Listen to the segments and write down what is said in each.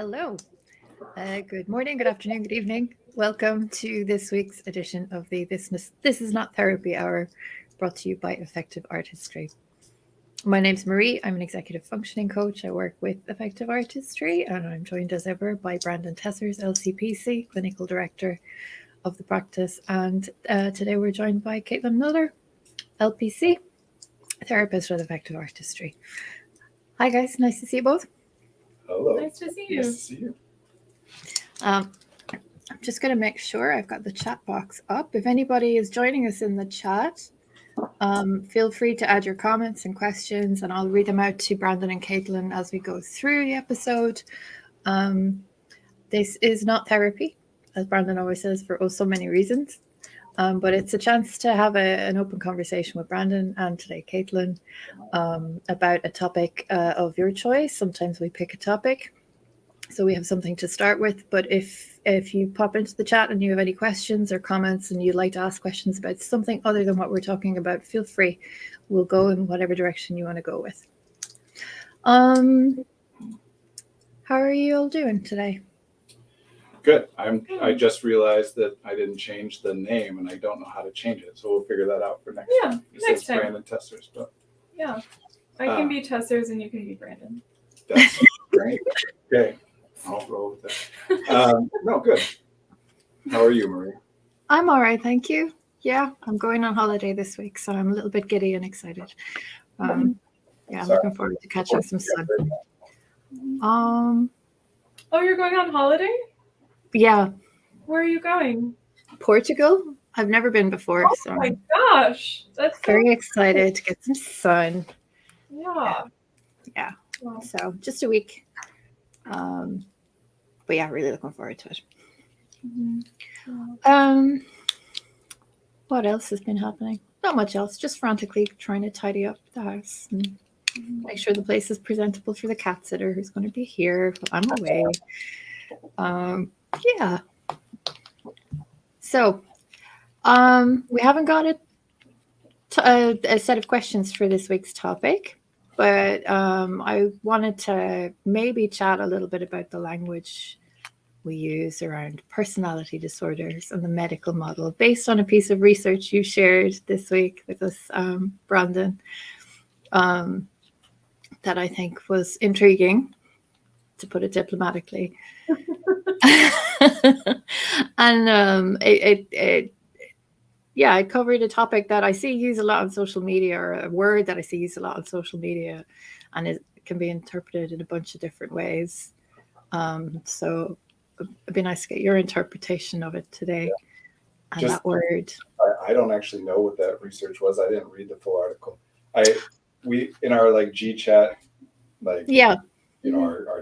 Hello. Good morning, good afternoon, good evening. Welcome to this week's edition of the This Is Not Therapy Hour, brought to you by Effective Artistry. My name's Marie. I'm an executive functioning coach. I work with Effective Artistry, and I'm joined as ever by Brandon Tessers, LCPC, clinical director of the practice. And today we're joined by Caitlin Miller, LPC, therapist with Effective Artistry. Hi, guys. Nice to see you both. Hello. Nice to see you. Nice to see you. I'm just going to make sure I've got the chat box up. If anybody is joining us in the chat, feel free to add your comments and questions, and I'll read them out to Brandon and Caitlin as we go through the episode. This is not therapy, as Brandon always says, for so many reasons. But it's a chance to have an open conversation with Brandon and today Caitlin about a topic of your choice. Sometimes we pick a topic, so we have something to start with. But if you pop into the chat and you have any questions or comments and you'd like to ask questions about something other than what we're talking about, feel free. We'll go in whatever direction you want to go with. How are you all doing today? Good. I just realized that I didn't change the name and I don't know how to change it. So we'll figure that out for next time. It next says time. Brandon Tessers, but Yeah. I can be Tessers and you can be Brandon. that's great. Okay. I'll roll with that. No, good. How are you, Marie? I'm all right, thank you. Yeah, I'm going on holiday this week, so I'm a little bit giddy and excited. I'm looking forward to catching some sun. Oh, you're going on holiday? Yeah, Where are you going? Portugal. I've never been before, so Oh my gosh. That's so very excited to get some sun. Yeah. Wow. So just a week. But yeah, really looking forward to it. Mm-hmm. What else has been happening? Not much else. Just frantically trying to tidy up the house and make sure the place is presentable for the cat sitter who's going to be here while I'm away. Yeah. So, we haven't got a set of questions for this week's topic, but I wanted to maybe chat a little bit about the language we use around personality disorders and the medical model based on a piece of research you shared this week with us, Brandon, that I think was intriguing, to put it diplomatically. And it covered a topic that I see used a lot on social media, or a word that I see used a lot on social media, and it can be interpreted in a bunch of different ways. So it'd be nice to get your interpretation of it today. Yeah. And that word. I don't actually know what that research was. I didn't read the full article. We in our G chat, our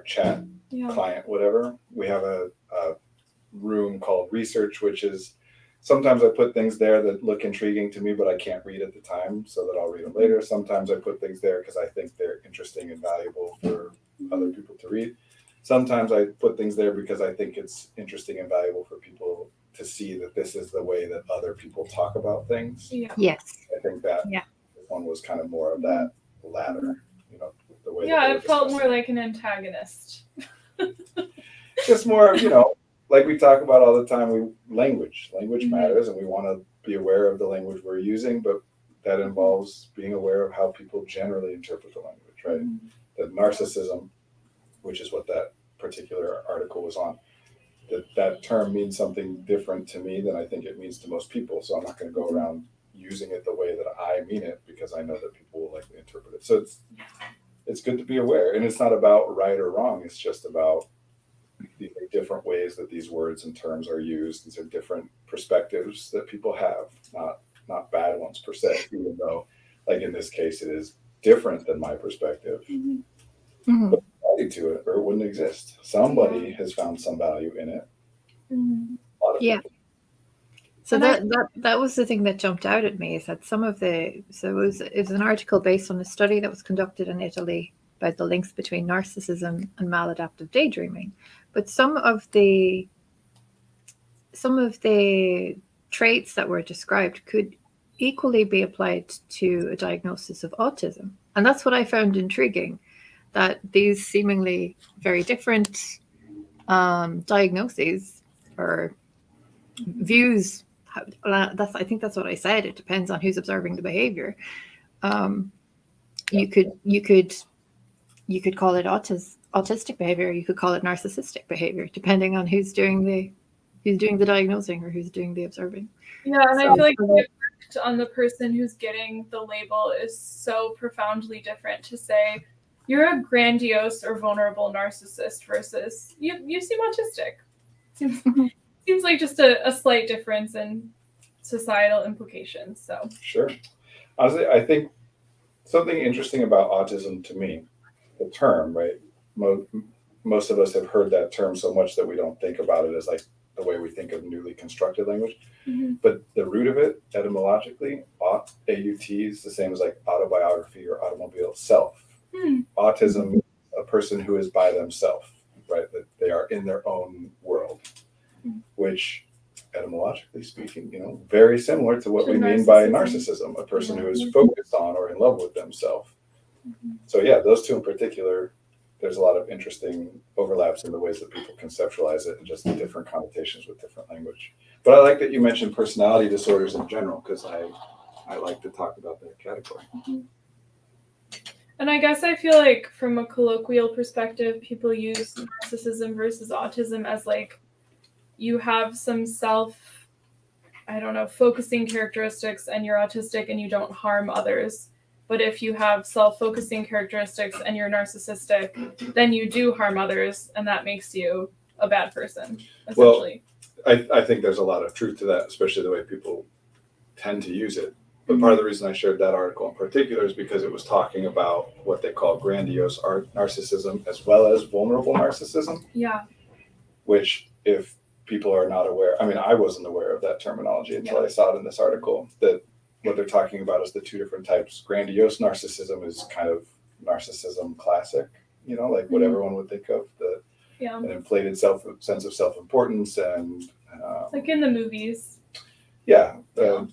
chat client, whatever, we have a room called research, which is sometimes I put things there that look intriguing to me, but I can't read at the time, so that I'll read them later. Sometimes I put things there because I think they're interesting and valuable for other people to read. Sometimes I put things there because I think it's interesting and valuable for people to see that this is the way that other people talk about things. Yeah. Yes. I think that one was kind of more of that latter, the way. Yeah, it felt more like an antagonist. Just more, like we talk about all the time, language matters, and we want to be aware of the language we're using, but that involves being aware of how people generally interpret the language, right? Mm-hmm. That narcissism, which is what that particular article was on, that term means something different to me than I think it means to most people. So I'm not going to go around using it the way that I mean it, because I know that people will likely interpret it. So it's good to be aware, and it's not about right or wrong. It's just about the different ways that these words and terms are used. These are different perspectives that people have, not bad ones per se, even though, like in this case, it is different than my perspective. Mm-hmm. But value to it, or it wouldn't exist. Somebody has found some value in it. Mm-hmm. A lot of people. So that was the thing that jumped out at me, is that it was an article based on a study that was conducted in Italy about the links between narcissism and maladaptive daydreaming. But some of the traits that were described could equally be applied to a diagnosis of autism. And that's what I found intriguing, that these seemingly very different diagnoses or views. I think that's what I said. It depends on who's observing the behavior. You could call it autistic behavior. You could call it narcissistic behavior, depending on who's doing the diagnosing or who's doing the observing. Yeah, and I feel like the effect on the person who's getting the label is so profoundly different to say you're a grandiose or vulnerable narcissist versus you seem autistic. Seems like just a slight difference in societal implications. So Sure. Honestly, I think something interesting about autism to me, the term, right? Most of us have heard that term so much that we don't think about it as like the way we think of newly constructed language. Mm-hmm. But the root of it, etymologically, aut, A-U-T, is the same as like autobiography or automobile, self. Autism means a person who is by themselves, right? That they are in their own world, which etymologically speaking, very similar to what we mean by narcissism, a person who is focused on or in love with themselves. So yeah, those two in particular, there's a lot of interesting overlaps in the ways that people conceptualize it and just the different connotations with different language. But I like that you mentioned personality disorders in general, because I like to talk about that category. And I guess I feel like from a colloquial perspective, people use narcissism versus autism as like you have some focusing characteristics and you're autistic and you don't harm others. But if you have self-focusing characteristics and you're narcissistic, then you do harm others, and that makes you a bad person, essentially. Well, I think there's a lot of truth to that, especially the way people tend to use it. But part of the reason I shared that article in particular is because it was talking about what they call grandiose narcissism as well as vulnerable narcissism. Yeah. Which, if people are not aware, I wasn't aware of that terminology until I saw it in this article, that what they're talking about is the two different types. Grandiose narcissism is kind of narcissism classic, like what everyone would think of, an inflated sense of self-importance and like in the movies.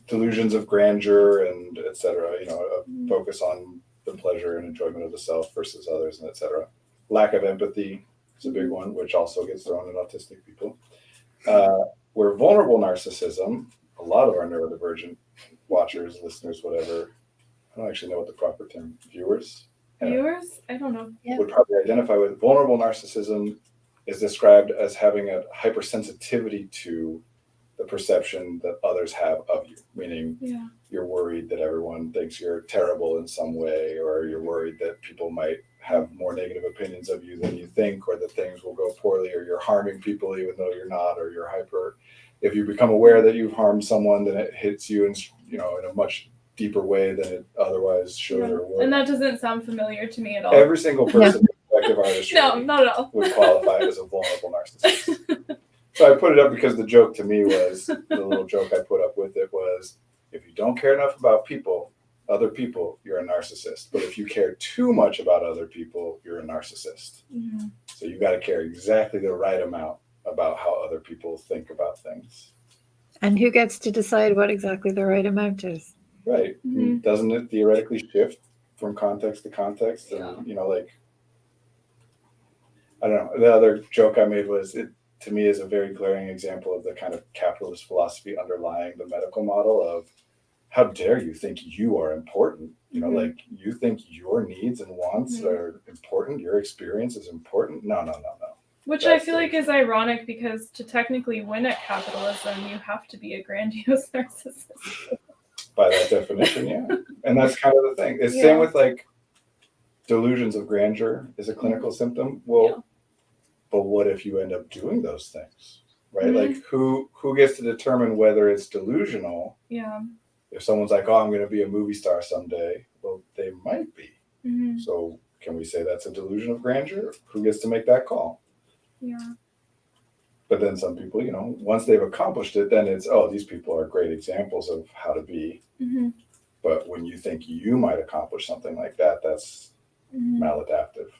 Delusions of grandeur and etc. A focus on the pleasure and enjoyment of the self versus others and etc. Lack of empathy is a big one, which also gets thrown at autistic people. Where vulnerable narcissism, a lot of our neurodivergent watchers, listeners, whatever, I don't actually know what the proper term, viewers? I don't know. Would probably identify with. Vulnerable narcissism is described as having a hypersensitivity to the perception that others have of you, meaning you're worried that everyone thinks you're terrible in some way, or you're worried that people might have more negative opinions of you than you think, or that things will go poorly, or you're harming people even though you're not, or you're hyper. If you become aware that you've harmed someone, then it hits you in a much deeper way than it otherwise should or would. And that doesn't sound familiar to me at all. Every single person in collective artistry no, not at all. would qualify as a vulnerable narcissist. So I put it up because the joke to me was, the little joke I put up with it was, if you don't care enough about other people, you're a narcissist. But if you care too much about other people, you're a narcissist. Mm-hmm. So you got to care exactly the right amount about how other people think about things. And who gets to decide what exactly the right amount is? Right. Mm-hmm. Doesn't it theoretically shift from context to context? And, I don't know. The other joke I made was, it to me is a very glaring example of the kind of capitalist philosophy underlying the medical model of, how dare you think you are important? Like you think your needs and wants are important, your experience is important. No. Which I feel like is ironic, because to technically win at capitalism, you have to be a grandiose narcissist. By that definition, yeah. And that's kind of the thing. It's same with like delusions of grandeur is a clinical symptom. Well, but what if you end up doing those things, right? Like who gets to determine whether it's delusional? Yeah. If someone's like, oh, I'm going to be a movie star someday, well, they might be. Mm-hmm. So can we say that's a delusion of grandeur? Who gets to make that call? Yeah. But then some people, once they've accomplished it, then it's, oh, these people are great examples of how to be. Mm-hmm. But when you think you might accomplish something like that, that's maladaptive.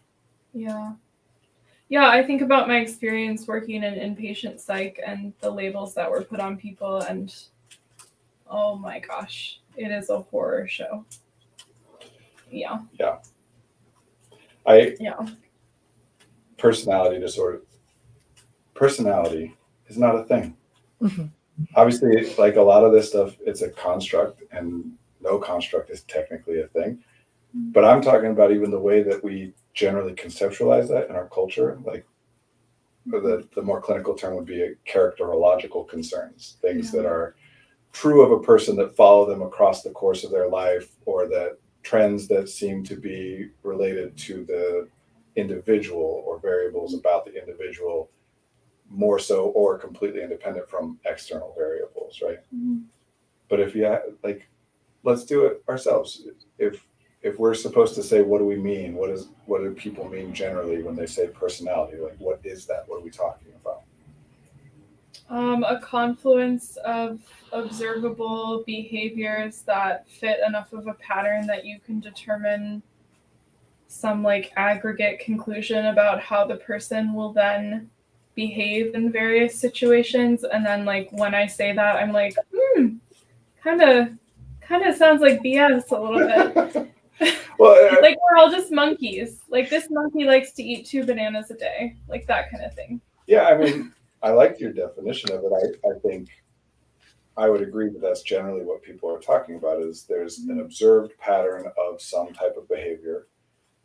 Yeah. Yeah, I think about my experience working in inpatient psych and the labels that were put on people, and oh my gosh, it is a horror show. Yeah. Personality disorder. personality is not a thing. Mhm. Obviously, like a lot of this stuff, it's a construct, and no construct is technically a thing. But I'm talking about even the way that we generally conceptualize that in our culture. Like the more clinical term would be characterological concerns, things that are true of a person that follow them across the course of their life, or that trends that seem to be related to the individual or variables about the individual more so or completely independent from external variables, right? But if you like, let's do it ourselves. If we're supposed to say, what do we mean? What do people mean generally when they say personality? Like, what is that? What are we talking about? A confluence of observable behaviors that fit enough of a pattern that you can determine some like aggregate conclusion about how the person will then behave in various situations. And then like when I say that, I'm like, kind of sounds like BS a little bit. Well, like we're all just monkeys. Like this monkey likes to eat 2 bananas a day, like that kind of thing. yeah, I mean, I like your definition of it. I think I would agree that that's generally what people are talking about. Is there's an observed pattern of some type of behavior,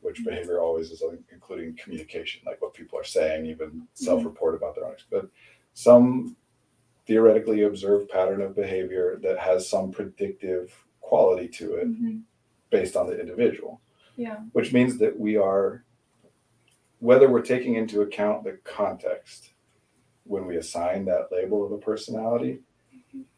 which behavior always is including communication, like what people are saying, even self-report about their own, but some theoretically observed pattern of behavior that has some predictive quality to it based on the individual. Yeah. Which means that we are, whether we're taking into account the context when we assign that label of a personality,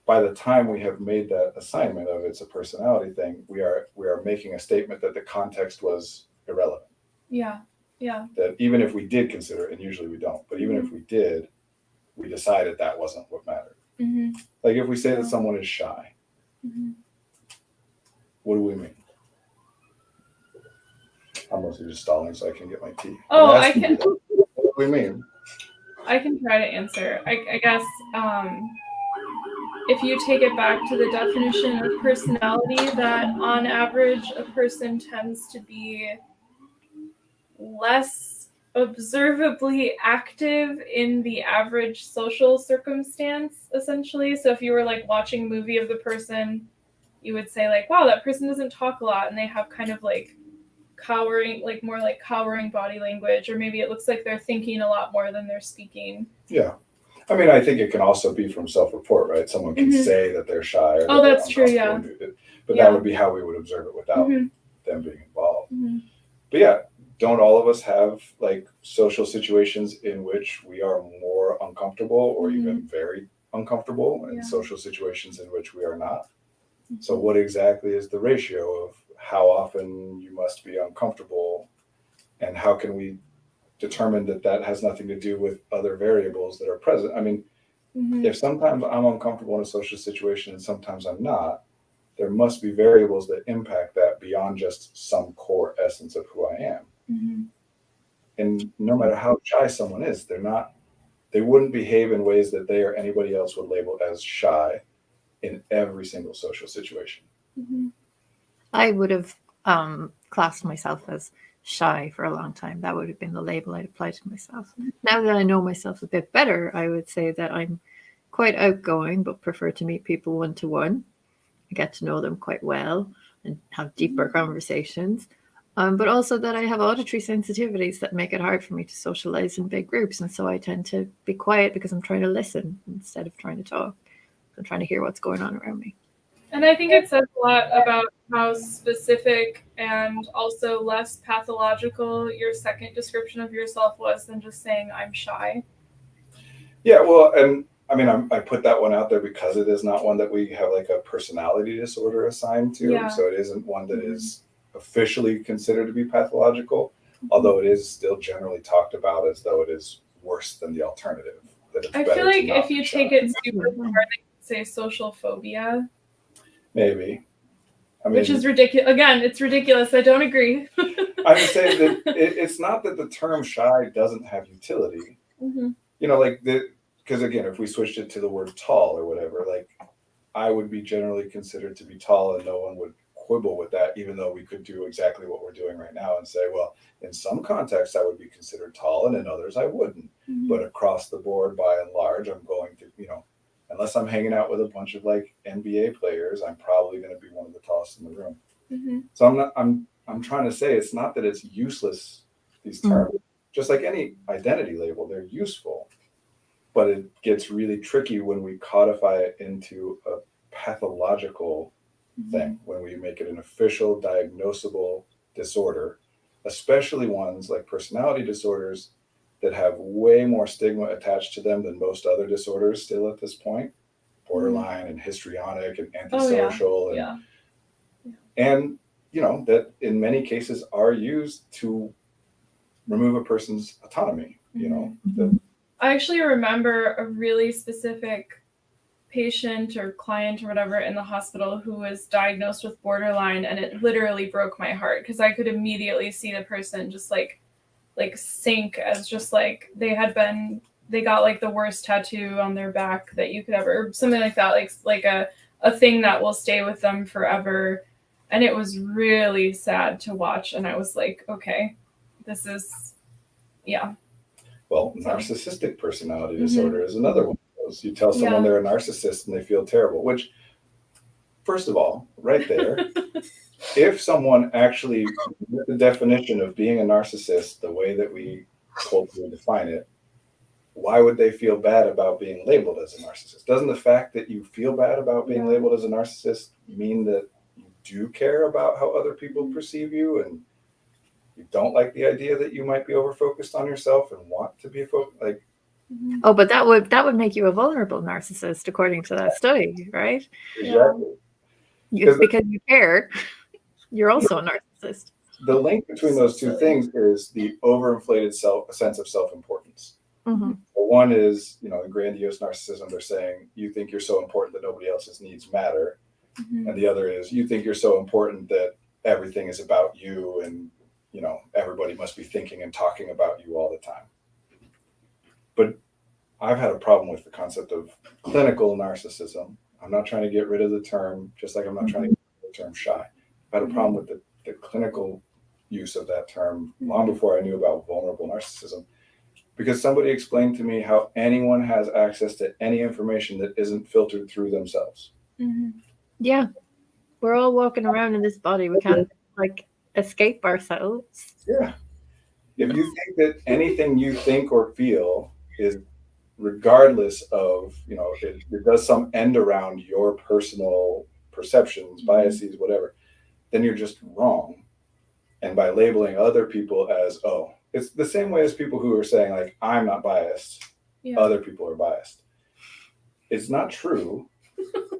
by the time we have made that assignment of it's a personality thing, we are making a statement that the context was irrelevant. Yeah. Yeah. That even if we did consider it, and usually we don't, but even if we did, we decided that wasn't what mattered. Like if we say that someone is shy, what do we mean? I'm mostly just stalling so I can get my tea. Oh, I can. What do we mean? I can try to answer. I guess if you take it back to the definition of personality, that on average a person tends to be less observably active in the average social circumstance, essentially. So if you were like watching a movie of the person, you would say like, wow, that person doesn't talk a lot and they have kind of like cowering, like more like cowering body language, or maybe it looks like they're thinking a lot more than they're speaking. Yeah. I mean, I think it can also be from self-report, right? Someone can say that they're shy. Or that's true, yeah. But that would be how we would observe it without them being involved. But yeah, don't all of us have like social situations in which we are more uncomfortable or even very uncomfortable, and social situations in which we are not? So what exactly is the ratio of how often you must be uncomfortable, and how can we determine that that has nothing to do with other variables that are present? I mean, if sometimes I'm uncomfortable in a social situation and sometimes I'm not, there must be variables that impact that beyond just some core essence of who I am. And no matter how shy someone is, they wouldn't behave in ways that they or anybody else would label as shy in every single social situation. I would have classed myself as shy for a long time. That would have been the label I'd apply to myself. Now that I know myself a bit better, I would say that I'm quite outgoing, but prefer to meet people one-to-one. I get to know them quite well and have deeper conversations. But also that I have auditory sensitivities that make it hard for me to socialize in big groups. And so I tend to be quiet because I'm trying to listen instead of trying to talk. I'm trying to hear what's going on around me. And I think it says a lot about how specific and also less pathological your second description of yourself was than just saying I'm shy. Yeah, well, and I mean, I put that one out there because it is not one that we have like a personality disorder assigned to. Yeah. So it isn't one that is officially considered to be pathological, although it is still generally talked about as though it is worse than the alternative. That it's I better feel like to not if be you shy. take it super far, they could say social phobia. Maybe. I mean, which is ridiculous. Again, it's ridiculous. I don't agree. I'm just saying that it's not that the term shy doesn't have utility. You know, like because again, if we switched it to the word tall or whatever, like I would be generally considered to be tall and no one would quibble with that, even though we could do exactly what we're doing right now and say, well, in some contexts I would be considered tall and in others I wouldn't. But across the board, by and large, I'm going to, unless I'm hanging out with a bunch of like NBA players, I'm probably going to be one of the tallest in the room. So I'm trying to say it's not that it's useless, these terms. Just like any identity label, they're useful. But it gets really tricky when we codify it into a pathological thing, when we make it an official diagnosable disorder, especially ones like personality disorders that have way more stigma attached to them than most other disorders still at this point, borderline and histrionic and antisocial. And that in many cases are used to remove a person's autonomy. I actually remember a really specific patient or client or whatever in the hospital who was diagnosed with borderline, and it literally broke my heart because I could immediately see the person just like sink as just like they got like the worst tattoo on their back that you could ever, or something like that, like a thing that will stay with them forever. And it was really sad to watch. And I was like, okay, this is, yeah. Well, narcissistic personality disorder is another one of those. You tell someone they're a narcissist and they feel terrible, which, first of all, right there, if someone actually, with the definition of being a narcissist, the way that we culturally define it, why would they feel bad about being labeled as a narcissist? Doesn't the fact that you feel bad about being labeled as a narcissist mean that you do care about how other people perceive you, and you don't like the idea that you might be over-focused on yourself and want to be focused? Oh, but that would make you a vulnerable narcissist, according to that study, right? Exactly. Because you care, you're also a narcissist. The link between those two things is the overinflated sense of self-importance. One is, in grandiose narcissism, they're saying you think you're so important that nobody else's needs matter. And the other is you think you're so important that everything is about you, and everybody must be thinking and talking about you all the time. But I've had a problem with the concept of clinical narcissism. I'm not trying to get rid of the term, just like I'm not trying to get rid of the term shy. I've had a problem with the clinical use of that term long before I knew about vulnerable narcissism, because somebody explained to me how anyone has access to any information that isn't filtered through themselves. Yeah, we're all walking around in this body. We can't escape ourselves. Yeah. If you think that anything you think or feel is, regardless of, it does some end around your personal perceptions, biases, whatever, then you're just wrong. And by labeling other people as, it's the same way as people who are saying, like, I'm not biased, other people are biased. It's not true.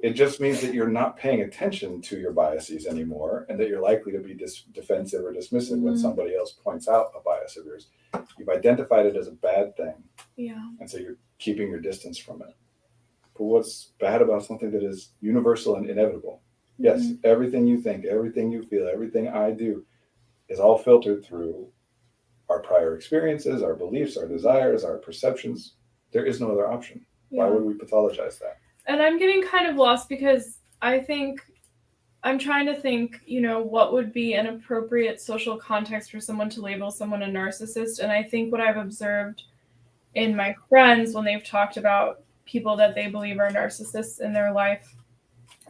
It just means that you're not paying attention to your biases anymore, and that you're likely to be defensive or dismissive when somebody else points out a bias of yours. You've identified it as a bad thing. And so you're keeping your distance from it. But what's bad about something that is universal and inevitable? Yes, everything you think, everything you feel, everything I do is all filtered through our prior experiences, our beliefs, our desires, our perceptions. There is no other option. Why would we pathologize that? And I'm getting kind of lost because I'm trying to think, what would be an appropriate social context for someone to label someone a narcissist. And I think what I've observed in my friends when they've talked about people that they believe are narcissists in their life,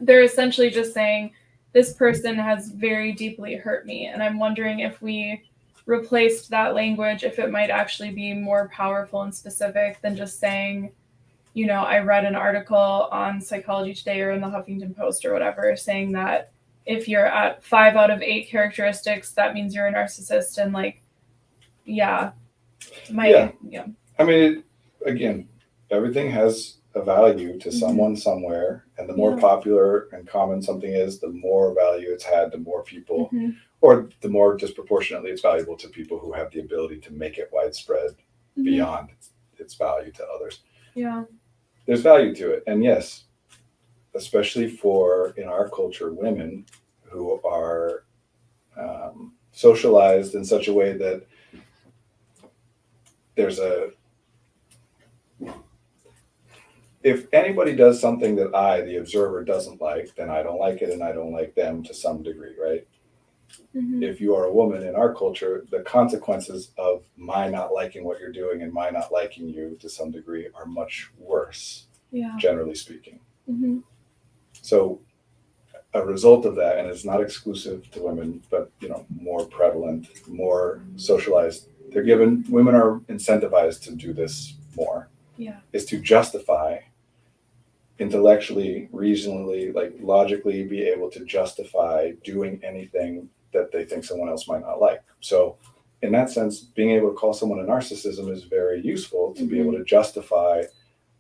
they're essentially just saying, this person has very deeply hurt me. And I'm wondering if we replaced that language, if it might actually be more powerful and specific than just saying, I read an article on Psychology Today or in the Huffington Post or whatever saying that if you're at 5 out of 8 characteristics, that means you're a narcissist. And I mean, again, everything has a value to someone somewhere, and the more popular and common something is, the more value it's had to more people, or the more disproportionately it's valuable to people who have the ability to make it widespread beyond its value to others. There's value to it. And yes, especially for, in our culture, women who are socialized in such a way that there's if anybody does something that I, the observer, doesn't like, then I don't like it and I don't like them to some degree, right? If you are a woman in our culture, the consequences of my not liking what you're doing and my not liking you to some degree are much worse, generally speaking. So a result of that, and it's not exclusive to women, but more prevalent, more socialized, women are incentivized to do this more, is to justify intellectually, reasonably, like logically be able to justify doing anything that they think someone else might not like. So in that sense, being able to call someone a narcissism is very useful to be able to justify,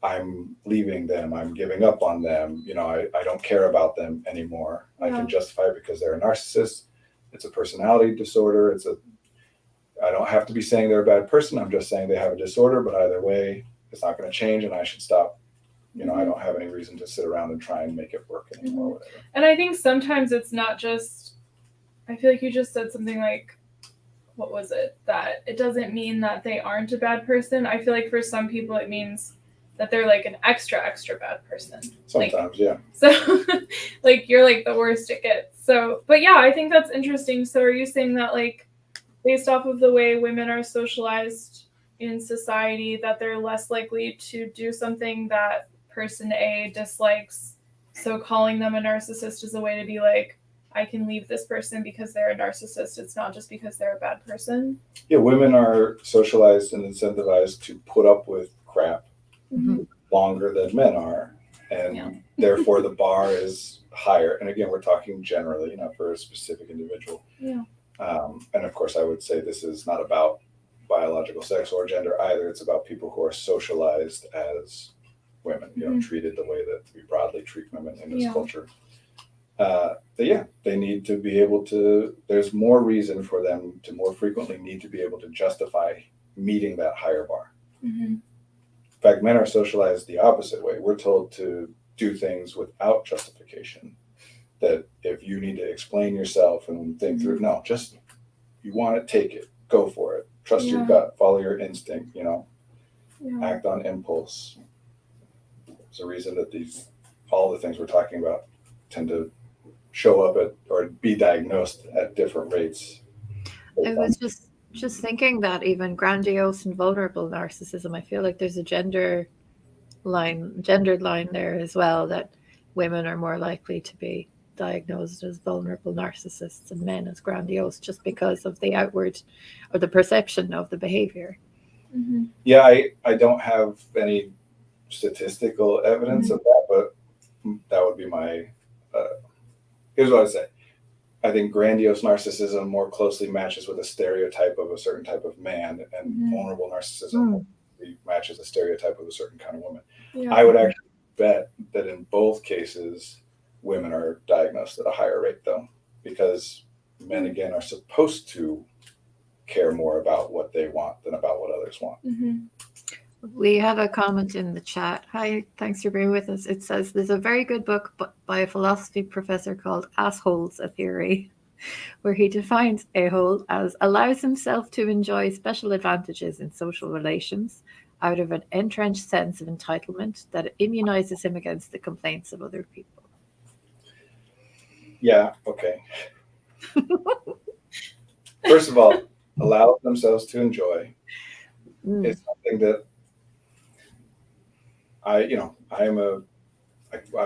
I'm leaving them, I'm giving up on them, I don't care about them anymore. I can justify it because they're a narcissist. It's a personality disorder. I don't have to be saying they're a bad person. I'm just saying they have a disorder, but either way, it's not going to change and I should stop. I don't have any reason to sit around and try and make it work anymore. Whatever. And I think sometimes it's not just, I feel like you just said something like, what was it? That it doesn't mean that they aren't a bad person. I feel like for some people it means that they're like an extra bad person. Sometimes, yeah. So like you're like the worst it gets. So, but yeah, I think that's interesting. So are you saying that like based off of the way women are socialized in society that they're less likely to do something that person A dislikes, so calling them a narcissist is a way to be like, I can leave this person because they're a narcissist. It's not just because they're a bad person. Yeah, women are socialized and incentivized to put up with crap longer than men are, and therefore the bar is higher. And again, we're talking generally, not for a specific individual. And of course, I would say this is not about biological sex or gender either. It's about people who are socialized as women, treated the way that we broadly treat women in this culture. But they need to be able to, there's more reason for them to more frequently need to be able to justify meeting that higher bar. In fact, men are socialized the opposite way. We're told to do things without justification. That if you need to explain yourself and think through, no, just you want it, take it, go for it, trust your gut, follow your instinct, act on impulse. There's a reason that all the things we're talking about tend to show up at or be diagnosed at different rates. I was just thinking that even grandiose and vulnerable narcissism, I feel like there's a gendered line there as well, that women are more likely to be diagnosed as vulnerable narcissists and men as grandiose, just because of the outward or the perception of the behavior. Yeah, I don't have any statistical evidence of that, but that would be my here's what I'd say. I think grandiose narcissism more closely matches with a stereotype of a certain type of man, and vulnerable narcissism matches a stereotype of a certain kind of woman. I would actually bet that in both cases women are diagnosed at a higher rate, though, because men again are supposed to care more about what they want than about what others want. We have a comment in the chat. Hi, thanks for being with us. It says there's a very good book by a philosophy professor called Assholes, a Theory, where he defines a-hole as allows himself to enjoy special advantages in social relations out of an entrenched sense of entitlement that immunizes him against the complaints of other people. Yeah, okay. First of all, allow themselves to enjoy is something that I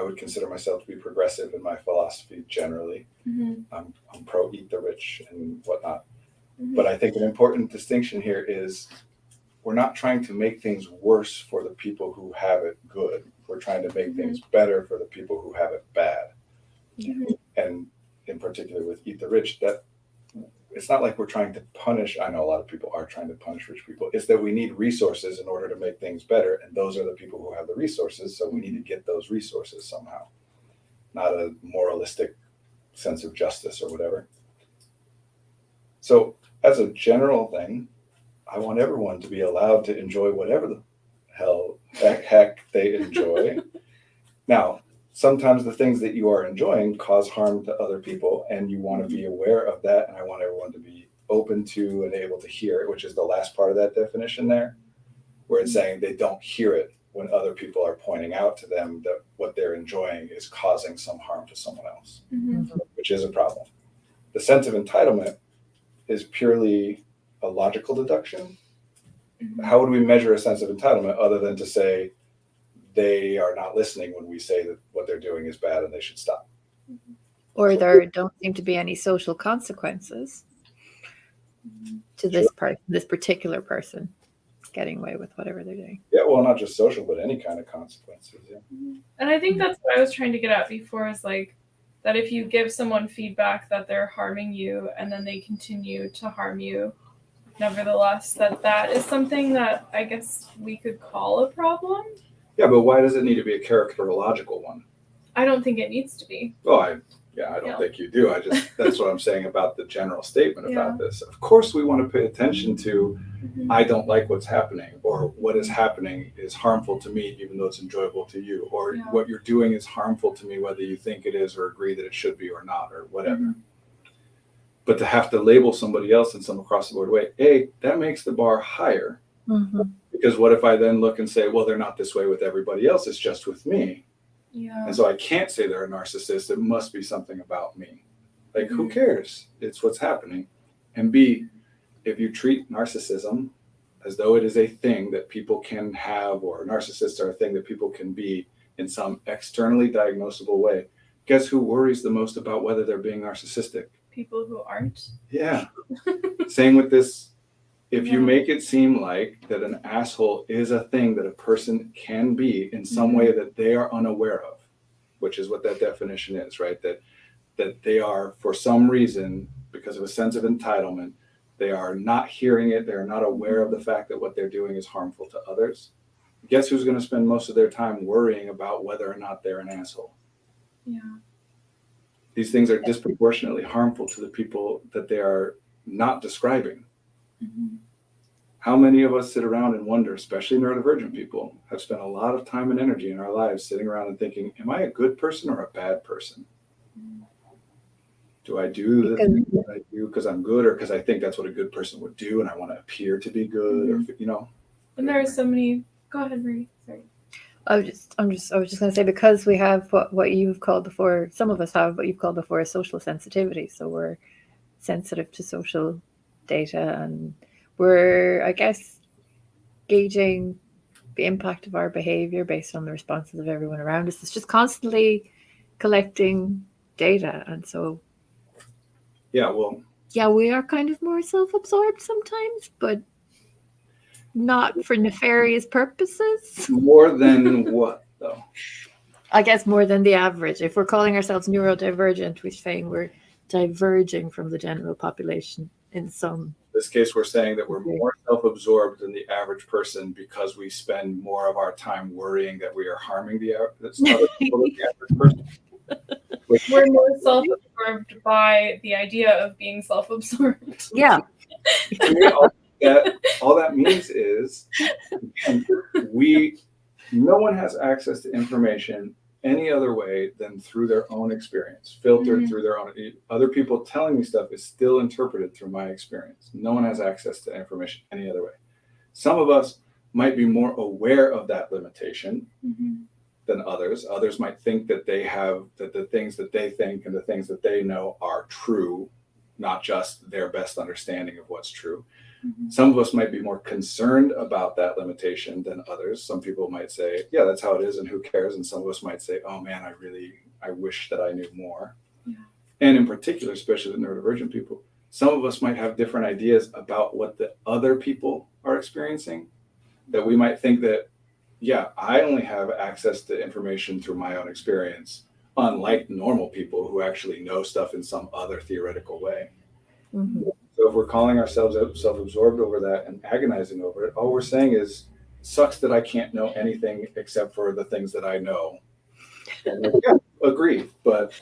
would consider myself to be progressive in my philosophy generally. I'm pro eat the rich and whatnot. But I think an important distinction here is we're not trying to make things worse for the people who have it good. We're trying to make things better for the people who have it bad. And in particular with eat the rich, that it's not like we're trying to punish. I know a lot of people are trying to punish rich people. It's that we need resources in order to make things better. And those are the people who have the resources. So we need to get those resources somehow, not a moralistic sense of justice or whatever. So as a general thing, I want everyone to be allowed to enjoy whatever the heck they enjoy. Now, sometimes the things that you are enjoying cause harm to other people, and you want to be aware of that. And I want everyone to be open to and able to hear it, which is the last part of that definition there, where it's saying they don't hear it when other people are pointing out to them that what they're enjoying is causing some harm to someone else, which is a problem. The sense of entitlement is purely a logical deduction. How would we measure a sense of entitlement other than to say they are not listening when we say that what they're doing is bad and they should stop? Or there don't seem to be any social consequences to this person, this particular person getting away with whatever they're doing. Yeah, well, not just social, but any kind of consequences. Yeah. And I think that's what I was trying to get at before, is like that if you give someone feedback that they're harming you and then they continue to harm you, nevertheless, that is something that I guess we could call a problem. Yeah, but why does it need to be a characterological one? I don't think it needs to be. Well, I don't think you do. That's what I'm saying about the general statement about this. Of course, we want to pay attention to, I don't like what's happening, or what is happening is harmful to me, even though it's enjoyable to you, or what you're doing is harmful to me, whether you think it is or agree that it should be or not, or whatever. But to have to label somebody else in some across the board way, that makes the bar higher. Because what if I then look and say, well, they're not this way with everybody else, it's just with me. Yeah. And so I can't say they're a narcissist. It must be something about me. Like, who cares? It's what's happening. And B, if you treat narcissism as though it is a thing that people can have, or narcissists are a thing that people can be in some externally diagnosable way, guess who worries the most about whether they're being narcissistic? People who aren't. Yeah. Same with this. If you make it seem like that an asshole is a thing that a person can be in some way that they are unaware of, which is what that definition is, right? That they are, for some reason, because of a sense of entitlement, they are not hearing it. They're not aware of the fact that what they're doing is harmful to others. Guess who's going to spend most of their time worrying about whether or not they're an asshole? Yeah. These things are disproportionately harmful to the people that they are not describing. How many of us sit around and wonder, especially neurodivergent people, have spent a lot of time and energy in our lives sitting around and thinking, am I a good person or a bad person? Do I do the things that I do because I'm good, or because I think that's what a good person would do and I want to appear to be good, or, you know? And there are so many. Go ahead, Marie. Sorry. I was just going to say, because we have what you've called before, some of us have what you've called before, a social sensitivity. So we're sensitive to social data, and we're, I guess, gauging the impact of our behavior based on the responses of everyone around us. It's just constantly collecting data. And so, yeah, well, we are kind of more self-absorbed sometimes, but not for nefarious purposes. More than what, though? I guess more than the average. If we're calling ourselves neurodivergent, we're saying we're diverging from the general population in some. In this case, we're saying that we're more self-absorbed than the average person because we spend more of our time worrying that we are harming the other people than the average person. We're more self-absorbed by the idea of being self-absorbed. Yeah. All that means is no one has access to information any other way than through their own experience, filtered through their own. Other people telling me stuff is still interpreted through my experience. No one has access to information any other way. Some of us might be more aware of that limitation than others. Others might think that that the things that they think and the things that they know are true, not just their best understanding of what's true. Some of us might be more concerned about that limitation than others. Some people might say, yeah, that's how it is and who cares? And some of us might say, oh man, I wish that I knew more. Yeah. And in particular, especially with neurodivergent people, some of us might have different ideas about what the other people are experiencing, that we might think that, yeah, I only have access to information through my own experience, unlike normal people who actually know stuff in some other theoretical way. So if we're calling ourselves self-absorbed over that and agonizing over it, all we're saying is, sucks that I can't know anything except for the things that I know. Yeah, agree.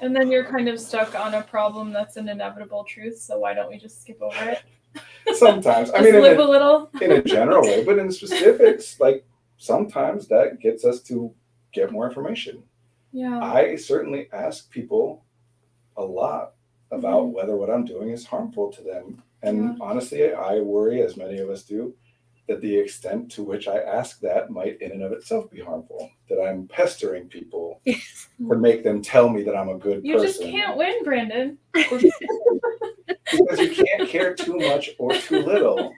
And then you're kind of stuck on a problem that's an inevitable truth. So why don't we just skip over it? Sometimes. I mean, live a little. In a general way, but in specifics, like sometimes that gets us to get more information. Yeah. I certainly ask people a lot about whether what I'm doing is harmful to them. And honestly, I worry, as many of us do, that the extent to which I ask that might in and of itself be harmful, that I'm pestering people to make them tell me that I'm a good You person. just can't win, Brandon. Because you can't care too much or too little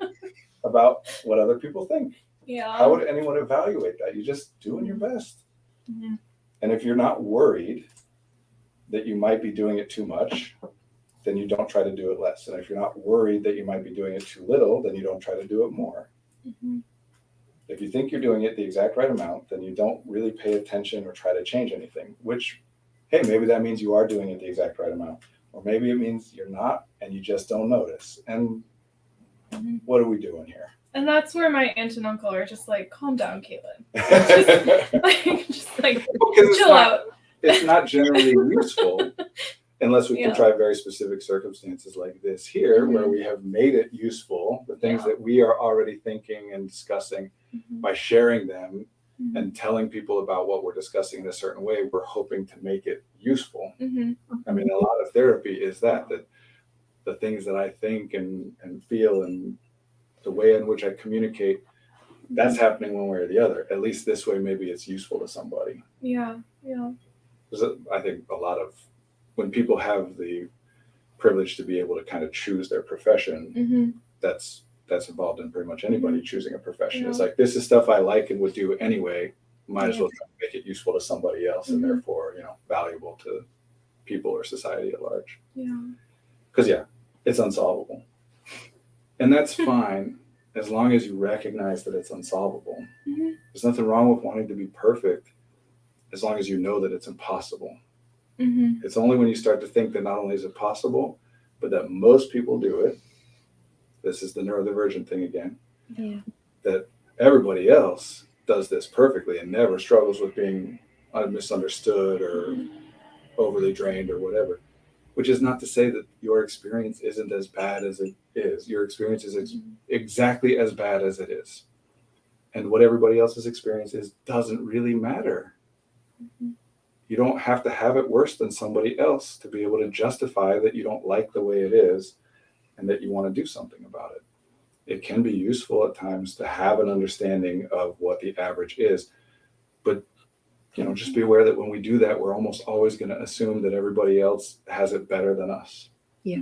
about what other people think. Yeah. How would anyone evaluate that? You're just doing your best. Mm-hmm. And if you're not worried that you might be doing it too much, then you don't try to do it less. And if you're not worried that you might be doing it too little, then you don't try to do it more. Mm-hmm. If you think you're doing it the exact right amount, then you don't really pay attention or try to change anything, which, hey, maybe that means you are doing it the exact right amount. Or maybe it means you're not and you just don't notice. And what are we doing here? And that's where my aunt and uncle are just like, calm down, Caitlin. Just like chill out. It's not generally useful unless we contrive very specific circumstances like this here, where we have made it useful, the things that we are already thinking and discussing by sharing them and telling people about what we're discussing in a certain way, we're hoping to make it useful. I mean, a lot of therapy is that the things that I think and feel and the way in which I communicate, that's happening one way or the other. At least this way, maybe it's useful to somebody. Yeah. I think a lot of when people have the privilege to be able to kind of choose their profession, that's involved in pretty much anybody choosing a profession. It's like, this is stuff I like and would do anyway. Might as well try to make it useful to somebody else and therefore, valuable to people or society at large. Yeah. Because it's unsolvable. And that's fine as long as you recognize that it's unsolvable. There's nothing wrong with wanting to be perfect as long as you know that it's impossible. It's only when you start to think that not only is it possible, but that most people do it. This is the neurodivergent thing again. That everybody else does this perfectly and never struggles with being misunderstood or overly drained or whatever. Which is not to say that your experience isn't as bad as it is. Your experience is exactly as bad as it is. And what everybody else's experience is doesn't really matter. You don't have to have it worse than somebody else to be able to justify that you don't like the way it is and that you want to do something about it. It can be useful at times to have an understanding of what the average is. But just be aware that when we do that, we're almost always going to assume that everybody else has it better than us. Yeah.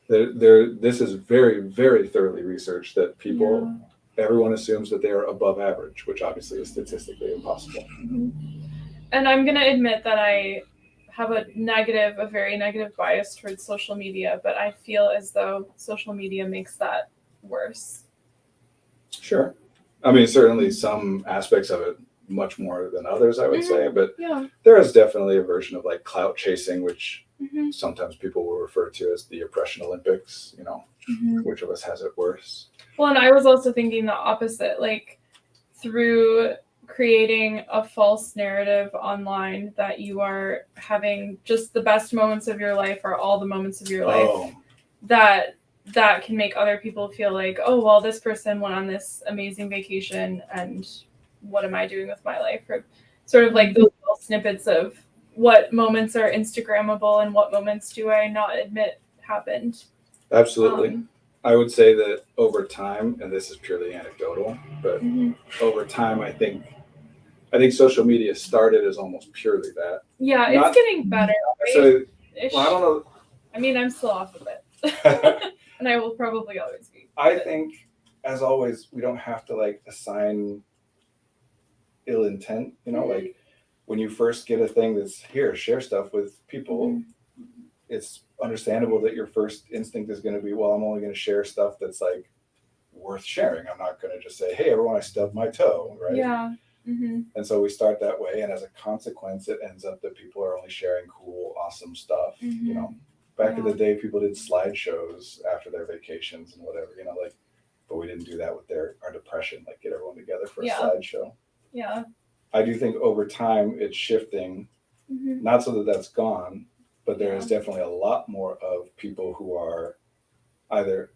This is very, very thoroughly researched that everyone assumes that they are above average, which obviously is statistically impossible. And I'm going to admit that I have a very negative bias towards social media, but I feel as though social media makes that worse. Sure. I mean, certainly some aspects of it much more than others, I would say, but there is definitely a version of like clout chasing, which sometimes people will refer to as the oppression Olympics, which of us has it worse? Well, and I was also thinking the opposite, like through creating a false narrative online that you are having just the best moments of your life or all the moments of your life, that can make other people feel like, oh, well, this person went on this amazing vacation and what am I doing with my life? Or sort of like those little snippets of what moments are Instagrammable and what moments do I not admit happened. Absolutely. I would say that over time, and this is purely anecdotal, but over time, I think social media started as almost purely that. Yeah, it's getting better. Right? So, well, I don't know. I mean, I'm still off of it. And I will probably always be. I think, as always, we don't have to like assign ill intent, like when you first get a thing that's here, share stuff with people, it's understandable that your first instinct is going to be, well, I'm only going to share stuff that's like worth sharing. I'm not going to just say, hey, everyone, I stubbed my toe, right? Yeah. And so we start that way, and as a consequence, it ends up that people are only sharing cool, awesome stuff. Back in the day, people did slideshows after their vacations and whatever, but we didn't do that with our depression, like get everyone together for a slideshow. Yeah. I do think over time it's shifting, not so that that's gone, but there is definitely a lot more of people who are either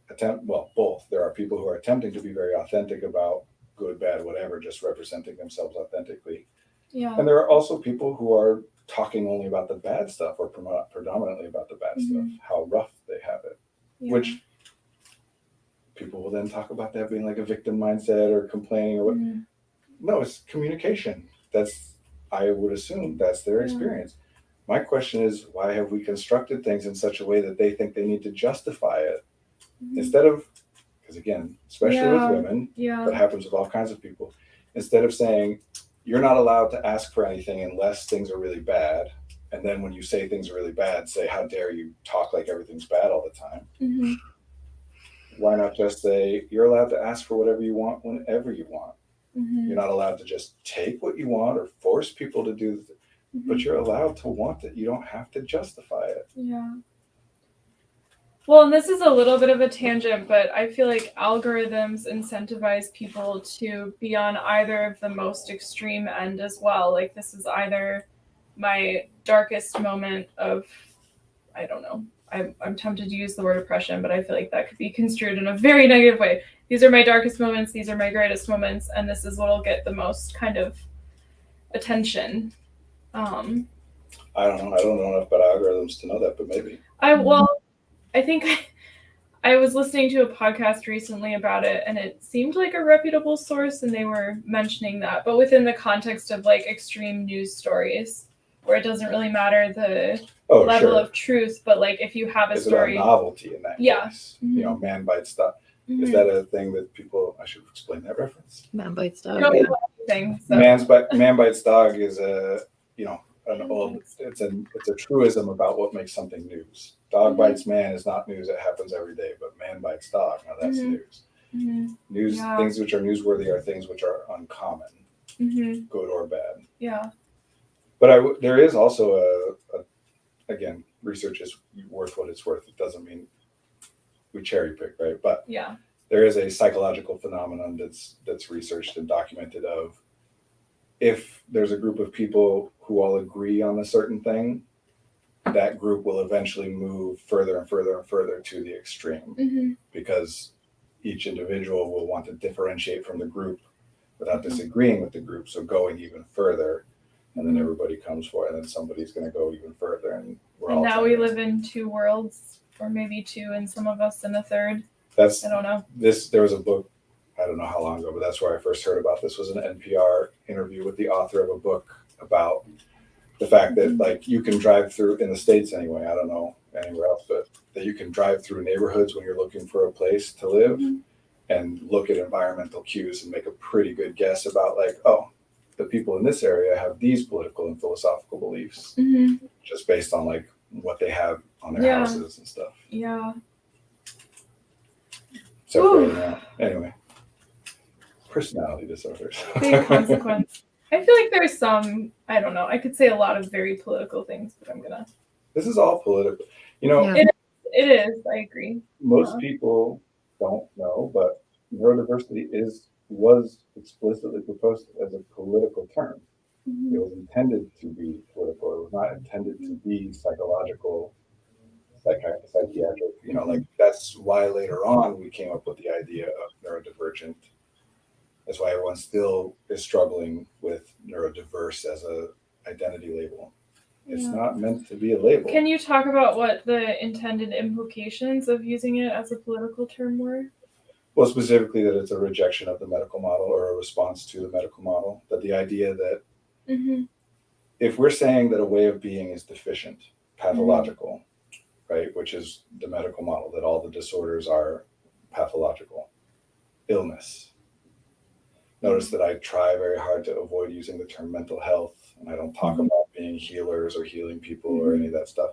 both. There are people who are attempting to be very authentic about good, bad, whatever, just representing themselves authentically. Yeah. And there are also people who are talking only about the bad stuff or predominantly about the bad stuff, how rough they have it, which people will then talk about that being like a victim mindset or complaining or what. No, it's communication. I would assume that's their experience. My question is, why have we constructed things in such a way that they think they need to justify it instead of, because again, especially with women, but happens with all kinds of people, instead of saying, you're not allowed to ask for anything unless things are really bad. And then when you say things are really bad, say, how dare you talk like everything's bad all the time? Why not just say, you're allowed to ask for whatever you want whenever you want? You're not allowed to just take what you want or force people to do, but you're allowed to want it. You don't have to justify it. Yeah. Well, and this is a little bit of a tangent, but I feel like algorithms incentivize people to be on either of the most extreme end as well. Like, this is either my darkest moment of, I don't know, I'm tempted to use the word oppression, but I feel like that could be construed in a very negative way. These are my darkest moments, these are my greatest moments, and this is what will get the most kind of attention. I don't know. I don't know enough about algorithms to know that, but maybe. I think I was listening to a podcast recently about it, and it seemed like a reputable source, and they were mentioning that, but within the context of like extreme news stories, where it doesn't really matter the level of truth, but like if you have a story, it's about novelty in that case. You know, man bites dog. Is that a thing that people? I should explain that reference. Man bites dog. Thing, so. Man bites dog is a an old. It's a truism about what makes something news. Dog bites man is not news. It happens every day. But man bites dog. Now that's news. News things which are newsworthy are things which are uncommon, good or bad. Yeah. But there is also again, research is worth what it's worth. It doesn't mean we cherry pick, right? But there is a psychological phenomenon that's researched and documented of, if there's a group of people who all agree on a certain thing, that group will eventually move further and further and further to the extreme, because each individual will want to differentiate from the group without disagreeing with the group. So going even further, and then everybody comes for it, and then somebody's going to go even further. And now we live in two worlds, or maybe two, and some of us in a third. I don't know. There was a book, I don't know how long ago, but that's where I first heard about this, was an NPR interview with the author of a book about the fact that like you can drive through, in the States anyway, I don't know anywhere else, but that you can drive through neighborhoods when you're looking for a place to live and look at environmental cues and make a pretty good guess about like, oh, the people in this area have these political and philosophical beliefs just based on like what they have on their houses and stuff. Yeah. Separating out. Anyway, personality disorders. Big consequence. I feel like there's some, I don't know, I could say a lot of very political things, but I'm gonna. This is all political. You know, it is, I agree. Most people don't know, but neurodiversity was explicitly proposed as a political term. It was intended to be political. It was not intended to be psychological, psychiatric. You know, like that's why later on we came up with the idea of neurodivergent. That's why everyone still is struggling with neurodiverse as a identity label. It's not meant to be a label. Can you talk about what the intended implications of using it as a political term were? Well, specifically that it's a rejection of the medical model or a response to the medical model. That the idea that if we're saying that a way of being is deficient, pathological, right, which is the medical model, that all the disorders are pathological, illness. Notice that I try very hard to avoid using the term mental health, and I don't talk about being healers or healing people or any of that stuff,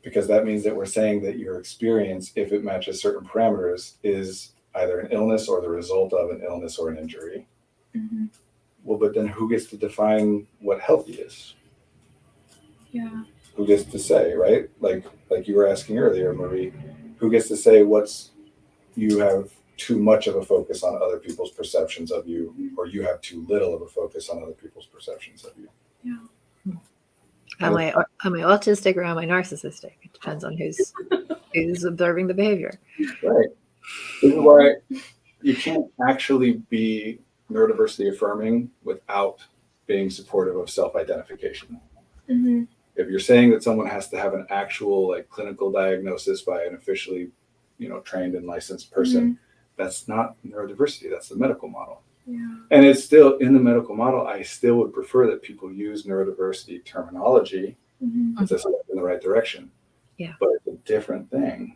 because that means that we're saying that your experience, if it matches certain parameters, is either an illness or the result of an illness or an injury. Well, but then who gets to define what healthy is? Yeah. Who gets to say, right? Like you were asking earlier, Marie, who gets to say you have too much of a focus on other people's perceptions of you, or you have too little of a focus on other people's perceptions of you? Yeah. Am I autistic or am I narcissistic? It depends on who's observing the behavior. Right. This is why you can't actually be neurodiversity affirming without being supportive of self-identification. Mm-hmm. If you're saying that someone has to have an actual like clinical diagnosis by an officially trained and licensed person. That's not neurodiversity. That's the medical model. Yeah. And it's still in the medical model. I still would prefer that people use neurodiversity terminology. It's a step in the right direction. Yeah. But it's a different thing.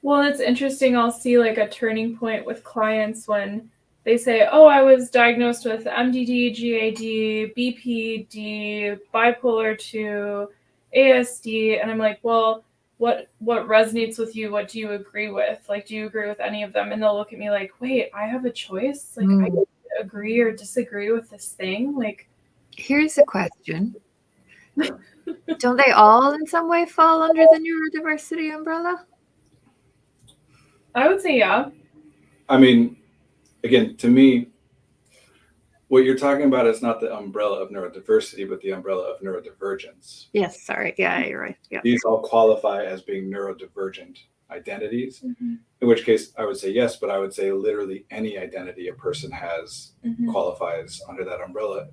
Well, it's interesting. I'll see like a turning point with clients when they say, oh, I was diagnosed with MDD, GAD, BPD, bipolar 2, ASD. And I'm like, well, what resonates with you? What do you agree with? Like, do you agree with any of them? And they'll look at me like, wait, I have a choice? Like, I can agree or disagree with this thing? Like, here's a question. Don't they all in some way fall under the neurodiversity umbrella? I would say, yeah. I mean, again, to me, what you're talking about is not the umbrella of neurodiversity, but the umbrella of neurodivergence. Yes, sorry. Yeah, you're right. Yeah. These all qualify as being neurodivergent identities, in which case I would say yes, but I would say literally any identity a person has qualifies under that umbrella.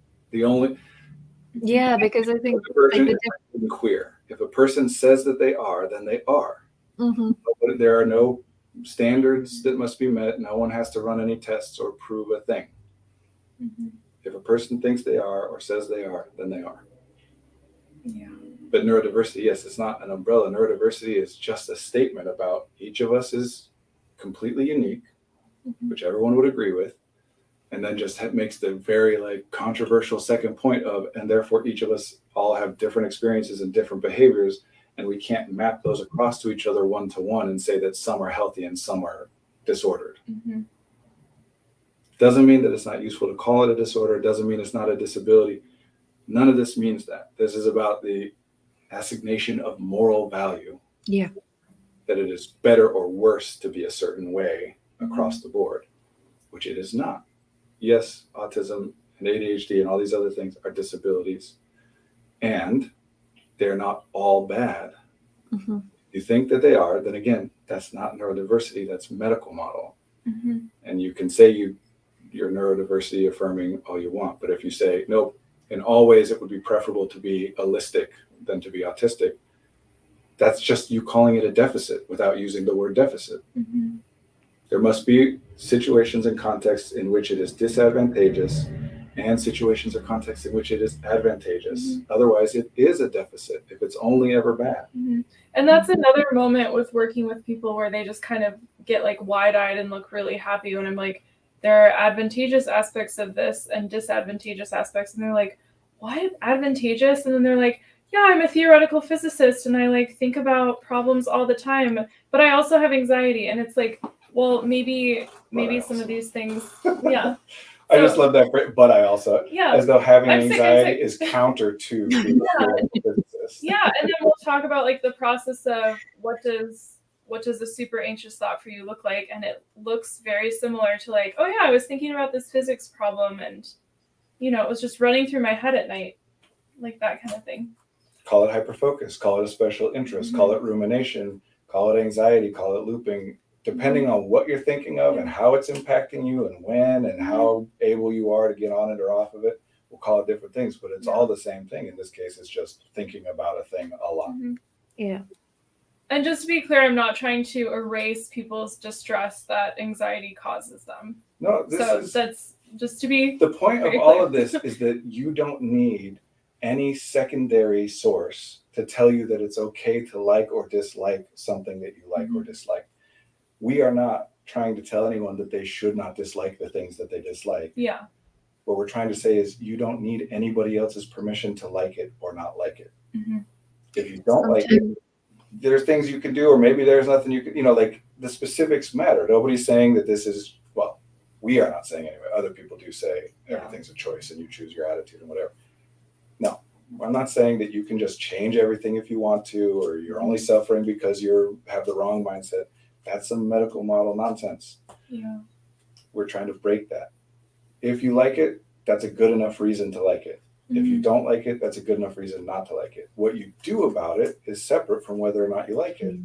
Yeah, because I think divergent is queer. If a person says that they are, then they are. But there are no standards that must be met. No one has to run any tests or prove a thing. If a person thinks they are or says they are, then they are. Yeah. But neurodiversity, yes, it's not an umbrella. Neurodiversity is just a statement about each of us is completely unique, which everyone would agree with, and then just makes the very controversial second point of, and therefore each of us all have different experiences and different behaviors, and we can't map those across to each other one-to-one and say that some are healthy and some are disordered. Doesn't mean that it's not useful to call it a disorder. Doesn't mean it's not a disability. None of this means that. This is about the assignation of moral value. Yeah. That it is better or worse to be a certain way across the board, which it is not. Yes, autism and ADHD and all these other things are disabilities, and they're not all bad. If you think that they are, then again, that's not neurodiversity, that's medical model. And you can say you're neurodiversity affirming all you want, but if you say, nope, in all ways it would be preferable to be allistic than to be autistic, that's just you calling it a deficit without using the word deficit. There must be situations and contexts in which it is disadvantageous and situations or contexts in which it is advantageous. Otherwise, it is a deficit if it's only ever bad. And that's another moment with working with people where they just kind of get wide-eyed and look really happy when I'm like, there are advantageous aspects of this and disadvantageous aspects. And they're like, what? Advantageous? And then they're like, yeah, I'm a theoretical physicist and I think about problems all the time, but I also have anxiety. And it's like, well, maybe some of these things, yeah. I just love that phrase, but I also, as though having anxiety is counter to being a theoretical physicist. Yeah, and then we'll talk about the process of what does a super anxious thought for you look like, and it looks very similar to oh yeah, I was thinking about this physics problem and it was just running through my head at night, that kind of thing. Call it hyperfocus, call it a special interest, call it rumination, call it anxiety, call it looping, depending on what you're thinking of and how it's impacting you and when and how able you are to get on it or off of it. We'll call it different things, but it's all the same thing. In this case, it's just thinking about a thing a lot. Yeah. And just to be clear, I'm not trying to erase people's distress that anxiety causes them. No, that's just to be the point of all of this is that you don't need any secondary source to tell you that it's okay to like or dislike something that you like or dislike. We are not trying to tell anyone that they should not dislike the things that they dislike. Yeah. What we're trying to say is you don't need anybody else's permission to like it or not like it. If you don't like it, there's things you can do, or maybe there's nothing you can, the specifics matter. Nobody's saying that this is, well, we are not saying anyway. Other people do say everything's a choice and you choose your attitude and whatever. No, I'm not saying that you can just change everything if you want to, or you're only suffering because you have the wrong mindset. That's some medical model nonsense. Yeah. We're trying to break that. If you like it, that's a good enough reason to like it. If you don't like it, that's a good enough reason not to like it. What you do about it is separate from whether or not you like it.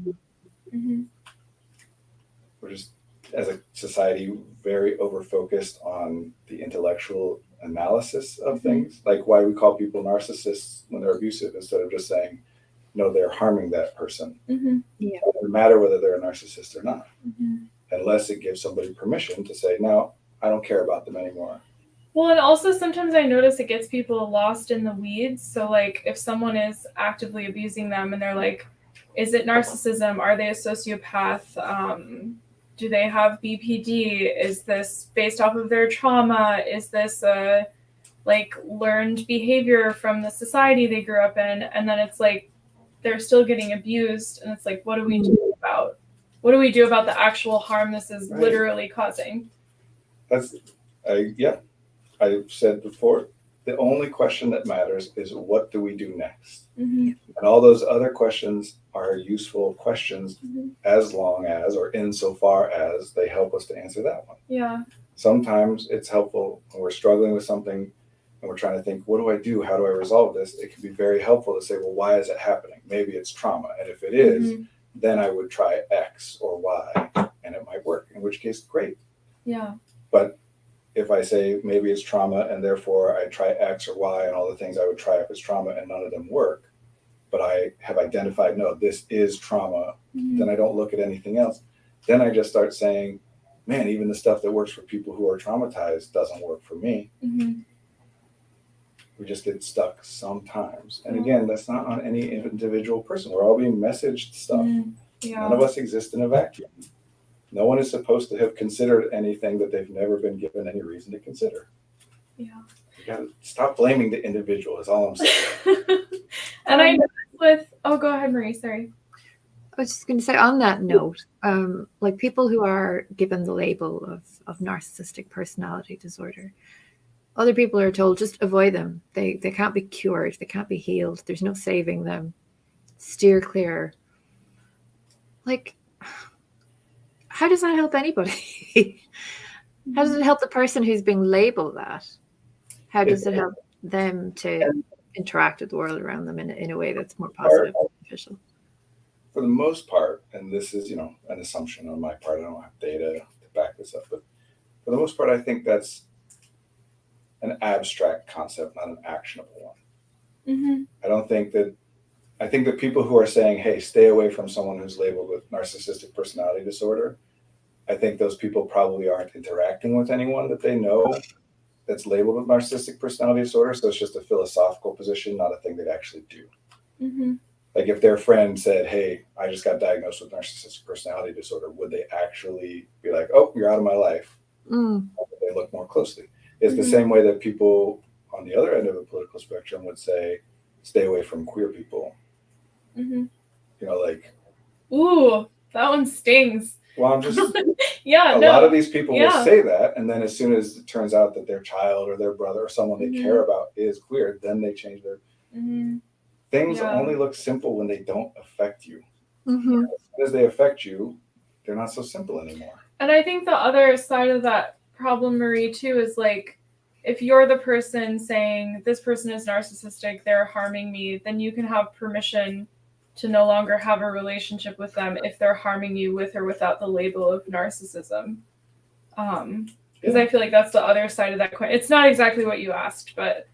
We're just, as a society, very over-focused on the intellectual analysis of things, like why we call people narcissists when they're abusive, instead of just saying, know they're harming that person. Yeah. It doesn't matter whether they're a narcissist or not, Mm-hmm. unless it gives somebody permission to say, no, I don't care about them anymore. Well, and also sometimes I notice it gets people lost in the weeds. So, like, if someone is actively abusing them and they're like, is it narcissism? Are they a sociopath? Do they have BPD? Is this based off of their trauma? Is this a like learned behavior from the society they grew up in? And then it's like they're still getting abused, and it's like, what do we do about the actual harm this is literally causing? I've said before, the only question that matters is what do we do next? Mm-hmm. And all those other questions are useful questions Mm-hmm. as long as, or insofar as, they help us to answer that one. Yeah. Sometimes it's helpful when we're struggling with something and we're trying to think, what do I do? How do I resolve this? It can be very helpful to say, well, why is it happening? Maybe it's trauma. And if it is, Mm-hmm. then I would try X or Y and it might work, in which case, great. Yeah. But if I say maybe it's trauma and therefore I try X or Y and all the things I would try if it's trauma and none of them work, but I have identified, no, this is trauma, Mm-hmm. then I don't look at anything else. Then I just start saying, man, even the stuff that works for people who are traumatized doesn't work for me. Mm-hmm. We just get stuck sometimes. And again, that's not on any individual person. We're all being messaged stuff. Mm-hmm. Yeah. None of us exist in a vacuum. No one is supposed to have considered anything that they've never been given any reason to consider. Yeah. You gotta stop blaming the individual, is all I'm saying. And I noticed go ahead, Marie, sorry. I was just going to say on that note, like people who are given the label of narcissistic personality disorder, other people are told just avoid them. They can't be cured. They can't be healed. There's no saving them. Steer clear. Like, how does that help anybody? How does it help the person who's being labeled that? How does it help them to interact with the world around them in a way that's more positive and beneficial? For the most part, and this is, an assumption on my part, I don't have data to back this up, but for the most part, I think that's an abstract concept, not an actionable one. Mm-hmm. I think that people who are saying, hey, stay away from someone who's labeled with narcissistic personality disorder, I think those people probably aren't interacting with anyone that they know that's labeled with narcissistic personality disorder. So it's just a philosophical position, not a thing they'd actually do. Mm-hmm. Like if their friend said, hey, I just got diagnosed with narcissistic personality disorder, would they actually be like, oh, you're out of my life? Mm. Or would they look more closely? It's the same way that people on the other end of the political spectrum would say, stay away from queer people. Mm-hmm. Ooh, that one stings. Well, I'm just... Yeah, a lot of these people will say that, and then as soon as it turns out that their child or their brother or someone they care about is queer, then they change their... Things only look simple when they don't affect you. Mm-hmm. As soon as they affect you, they're not so simple anymore. And I think the other side of that problem, Marie, too, is like, if you're the person saying this person is narcissistic, they're harming me, then you can have permission to no longer have a relationship with them if they're harming you with or without the label of narcissism. Because I feel like that's the other side of that coin. It's not exactly what you asked, but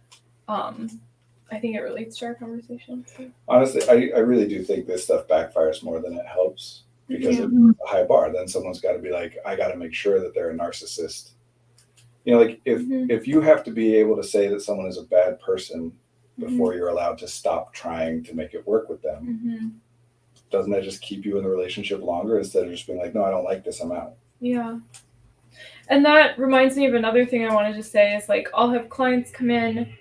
I think it relates to our conversation. So. Honestly, I really do think this stuff backfires more than it helps because it's a high bar. Then someone's got to be like, I got to make sure that they're a narcissist. Like if you have to be able to say that someone is a bad person before you're allowed to stop trying to make it work with them, doesn't that just keep you in the relationship longer instead of just being like, no, I don't like this, I'm out? Yeah. And that reminds me of another thing I wanted to say is like, I'll have clients come in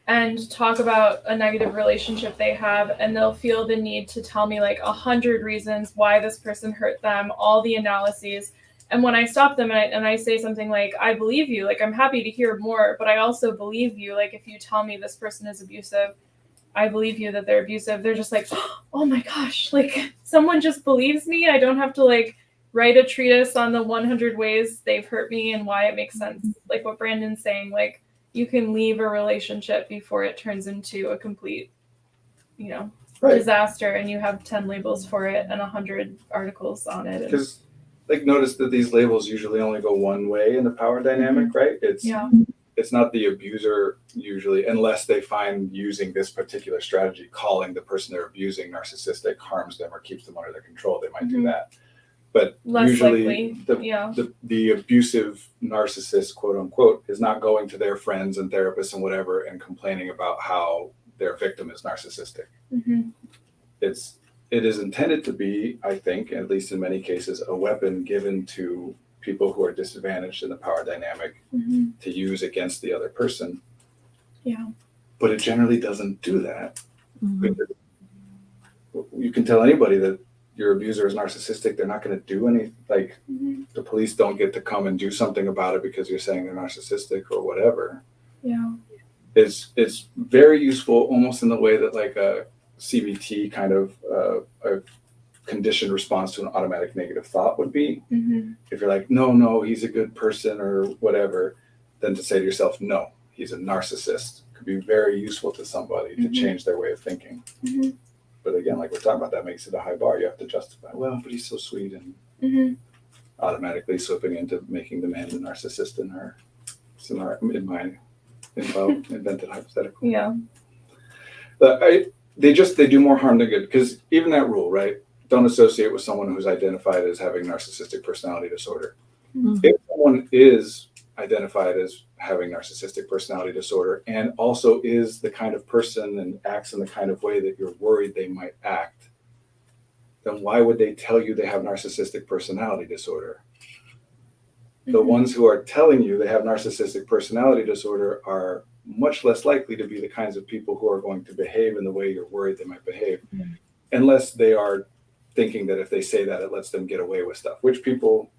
and talk about a negative relationship they have, and they'll feel the need to tell me like 100 reasons why this person hurt them, all the analyses. And when I stop them and I say something like, I believe you, like, I'm happy to hear more, but I also believe you. Like, if you tell me this person is abusive, I believe you that they're abusive. They're just like, oh my gosh, like someone just believes me. I don't have to like write a treatise on the 100 ways they've hurt me and why it makes sense. Like what Brandon's saying, like you can leave a relationship before it turns into a complete, disaster, and you have 10 labels for it and 100 articles on it. Because notice that these labels usually only go one way in the power dynamic, right? It's it's not the abuser usually, unless they find using this particular strategy, calling the person they're abusing narcissistic, harms them or keeps them under their control. They might do that. But Less usually likely. the abusive narcissist, quote unquote, is not going to their friends and therapists and whatever and complaining about how their victim is narcissistic. It is intended to be, I think, at least in many cases, a weapon given to people who are disadvantaged in the power dynamic to use against the other person. Yeah. But it generally doesn't do that. You can tell anybody that your abuser is narcissistic, they're not going to do any, like the police don't get to come and do something about it because you're saying they're narcissistic or whatever. Yeah. It's very useful almost in the way that like a CBT kind of a conditioned response to an automatic negative thought would be. If you're like, no, he's a good person or whatever, then to say to yourself, no, he's a narcissist, could be very useful to somebody to change their way of thinking. But again, like we're talking about, that makes it a high bar. You have to justify, well, but he's so sweet, and automatically slipping into making the man the narcissist in my invented hypothetical. Yeah. But they do more harm than good, because even that rule, right? Don't associate with someone who's identified as having narcissistic personality disorder. If someone is identified as having narcissistic personality disorder and also is the kind of person and acts in the kind of way that you're worried they might act, then why would they tell you they have narcissistic personality disorder? The ones who are telling you they have narcissistic personality disorder are much less likely to be the kinds of people who are going to behave in the way you're worried they might behave, unless they are thinking that if they say that, it lets them get away with stuff, which people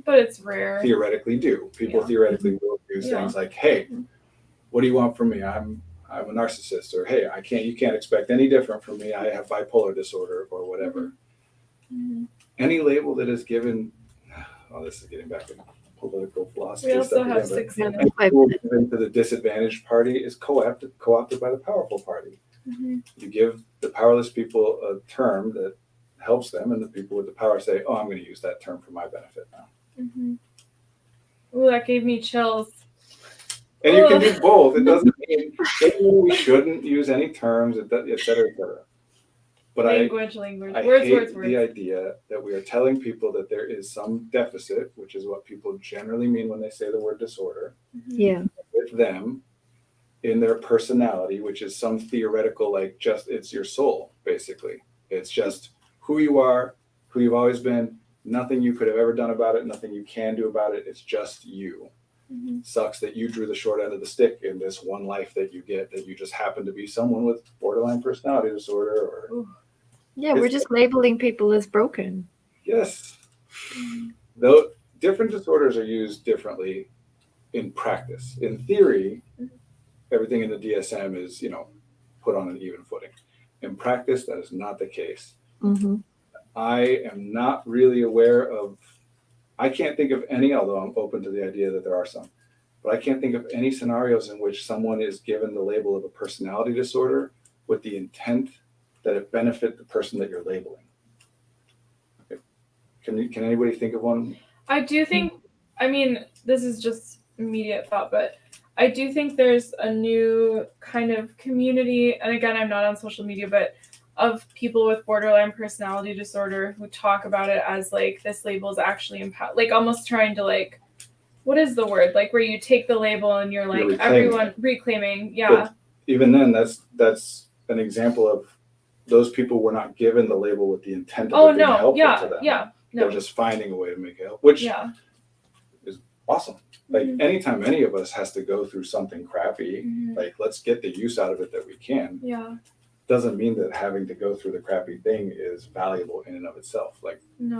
but it's rare. Theoretically do. People theoretically will do things like, hey, what do you want from me? I'm a narcissist, or hey, you can't expect any different from me. I have bipolar disorder or whatever. Any label that is given, this is getting back to political philosophy. We also have 6 minutes. Given to the disadvantaged party is co-opted by the powerful party. You give the powerless people a term that helps them, and the people with the power say, oh, I'm going to use that term for my benefit now. Oh, that gave me chills. And you can do both. It doesn't mean we shouldn't use any terms, et cetera, et cetera. But Language. I Words. hate the idea that we are telling people that there is some deficit, which is what people generally mean when they say the word disorder, with them in their personality, which is some theoretical, like just it's your soul, basically. It's just who you are, who you've always been, nothing you could have ever done about it, nothing you can do about it. It's just you. Sucks that you drew the short end of the stick in this one life that you get, that you just happen to be someone with borderline personality disorder. Or we're just labeling people as broken. Yes. Though different disorders are used differently in practice. In theory, everything in the DSM is, put on an even footing. In practice, that is not the case. I am not really aware of, I can't think of any, although I'm open to the idea that there are some, but I can't think of any scenarios in which someone is given the label of a personality disorder with the intent that it benefit the person that you're labeling. Can anybody think of one? I do think, this is just immediate thought, but I do think there's a new kind of community, and again, I'm not on social media, but of people with borderline personality disorder who talk about it as like this label is actually like almost trying to like, what is the word? Like where you take the label and you're like everyone reclaiming. But even then, that's an example of those people were not given the label with the intent of it being helpful to them. They're just finding a way to make it help, which is awesome. Like anytime any of us has to go through something crappy, like let's get the use out of it that we can. Doesn't mean that having to go through the crappy thing is valuable in and of itself. Like you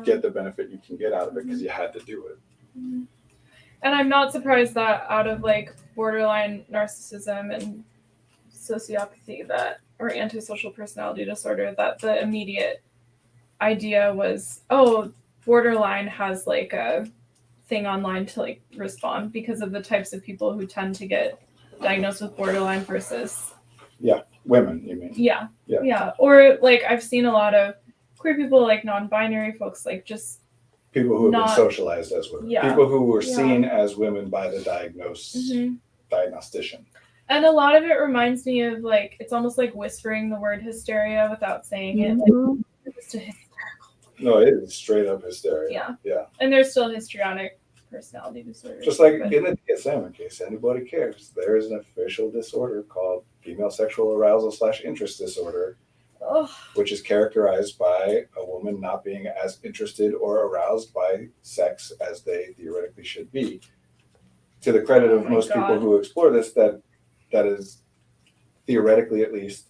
get the benefit you can get out of it because you had to do it. And I'm not surprised that out of like borderline narcissism and sociopathy or antisocial personality disorder, that the immediate idea was, borderline has like a thing online to like respond because of the types of people who tend to get diagnosed with borderline versus women, you mean? Yeah. Or like I've seen a lot of queer people, like non-binary folks, like just People who have Not- been socialized as women. Yeah. People who were Yeah. seen as women by the diagnostician. And a lot of it reminds me of like, it's almost like whispering the word hysteria without saying it. Like, Mhm. it's just a hysterical. No, it is straight up hysteria. Yeah. Yeah. And there's still histrionic personality disorders. Just like but- in the DSM, in case anybody cares, there is an official disorder called female sexual arousal / interest disorder, Oh, which is characterized by a woman not being as interested or aroused by sex as they theoretically should be. To the credit Oh of my most people God. who explore this, that is theoretically at least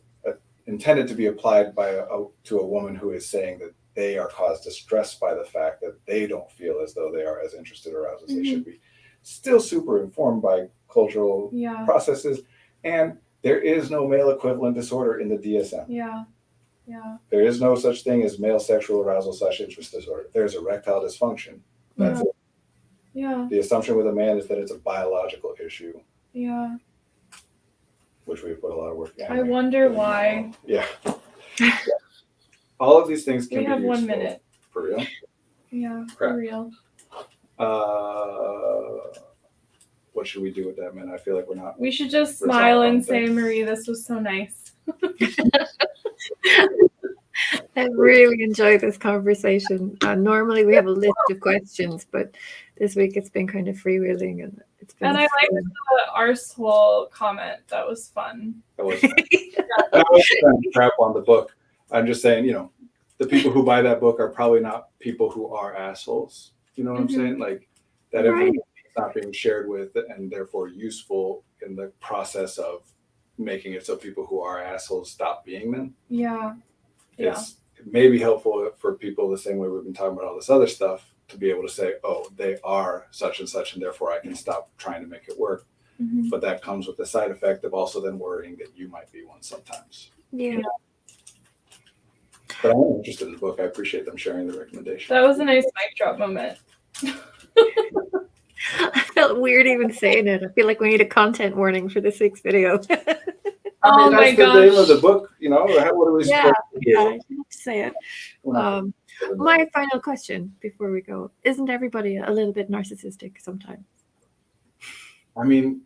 intended to be applied to a woman who is saying that they are caused distress by the fact that they don't feel as though they are as interested or aroused as they should be. Still super informed by cultural yeah. processes, and there is no male equivalent disorder in the DSM. Yeah. Yeah. There is no such thing as male sexual arousal / interest disorder. There's erectile dysfunction. That's it. Yeah. The assumption with a man is that it's a biological issue, Yeah. which we put a lot of work in. I wonder why. Yeah. All of these things can We be have 1 useful. minute. For real? Yeah. Crap. For real. What should we do with that, man? I feel like we're not. We should just Resolve smile on and say, things. Marie, this was so nice. I really enjoyed this conversation. Normally we have a list of questions, but this week it's been kind of freewheeling, and it's been. And I like the arsehole comment. That was fun. That was I was trying to crap on the book. I'm just saying, the people who buy that book are probably not people who are assholes. You know what I'm saying? Like that information is not being shared with and therefore useful in the process of making it so people who are assholes stop being them. Yeah. Yeah. It may be helpful for people the same way we've been talking about all this other stuff to be able to say, oh, they are such and such, and therefore I can stop trying to make it work. Mhm. But that comes with the side effect of also then worrying that you might be one sometimes. Yeah. But I'm interested in the book. I appreciate them sharing the recommendation. That was a nice mic drop moment. I felt weird even saying it. I feel like we need a content warning for this week's video. Oh my that's the name of gosh. the book, what are we Yeah, supposed to do? yeah, I have to say it. We're not gonna- My final question before we go: isn't everybody a little bit narcissistic sometimes? I mean,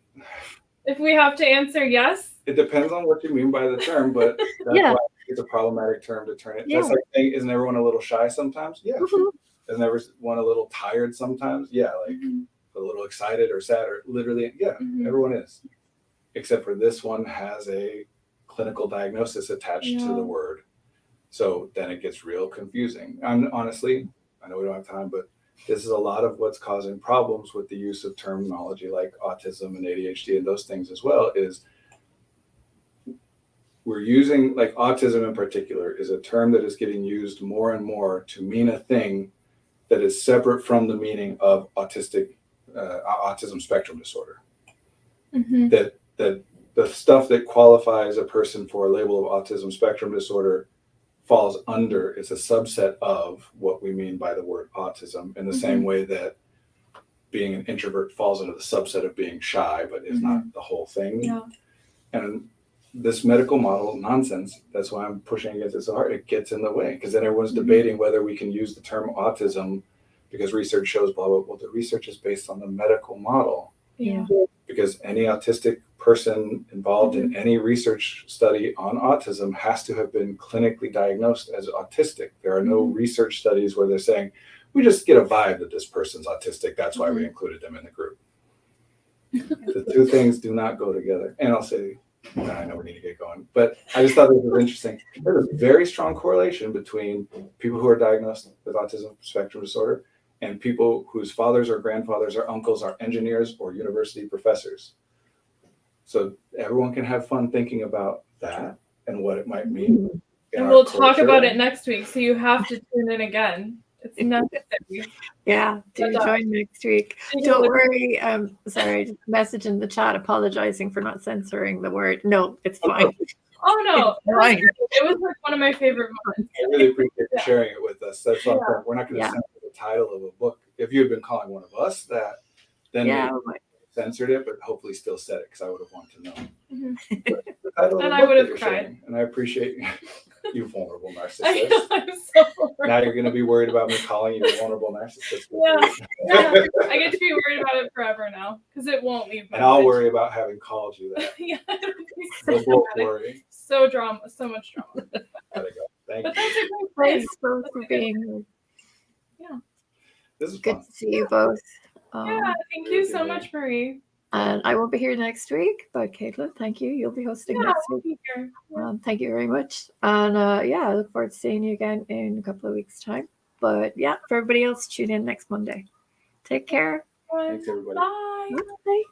If we have to answer yes, it depends on what you mean by the term, but that's Yeah. why it's a problematic term to turn it. Yeah. That's like saying, isn't everyone a little shy sometimes? Yeah. Mhm. Isn't everyone a little tired sometimes? Yeah, like a little excited or sad or literally, yeah, Mhm. everyone is. Except for this one has a clinical diagnosis attached to Yeah. the word. So then it gets real confusing. Honestly, I know we don't have time, but this is a lot of what's causing problems with the use of terminology like autism and ADHD and those things as well is we're using, like autism in particular, is a term that is getting used more and more to mean a thing that is separate from the meaning of autism spectrum disorder. Mhm. That the stuff that qualifies a person for a label of autism spectrum disorder falls under, it's a subset of what we mean by the word autism, in the same way that being an introvert falls into the subset of being shy, but is not the whole thing. Yeah. And this medical model nonsense, that's why I'm pushing against it so hard, it gets in the way, because then everyone's debating whether we can use the term autism because research shows blah, blah, blah. Well, the research is based on the medical model. Yeah. Because any autistic person involved in any research study on autism has to have been clinically diagnosed as autistic. There are no research studies where they're saying, we just get a vibe that this person's autistic. That's why we included them in the group. The two things do not go together. And I'll say, I know we need to get going, but I just thought this was interesting. There's a very strong correlation between people who are diagnosed with autism spectrum disorder and people whose fathers or grandfathers or uncles are engineers or university professors. So everyone can have fun thinking about that and what it might mean. And we'll talk about it next week, so you have to tune in again. It's necessary. Yeah, do join next week. Don't worry. Sorry, just a message in the chat apologizing for not censoring the word. No, it's fine. Oh no, It's fine. it was like one of my favorite moments. I really appreciate you sharing it with us. That's what we're not going to Yeah. censor the title of a book. If you had been calling one of us that, then Yeah, we censored it, but hopefully still said it because I would have wanted to know. Mhm. But the title of And the I book would that have you're cried. sharing, and I appreciate You vulnerable narcissist. I'm so Now you're going to be worried about me calling you a vulnerable narcissist. Yeah. I get to be worried about it forever now because it won't leave my And I'll mind. worry about having called you that. Yeah, it'll be We'll so both dramatic. worry. So drama, so much drama. Gotta go. Thank But you. that's a great place. Thanks both for being here. This is Good fun. to see you both. Yeah, thank you so much, Marie. And I won't be here next week, but Caitlin, thank you. You'll be hosting Yeah, next we'll week. be here. Yeah. Thank you very much. And yeah, I look forward to seeing you again in a couple of weeks' time. But yeah, for everybody else, tune in next Monday. Take care. Thanks, everybody. Bye. Bye.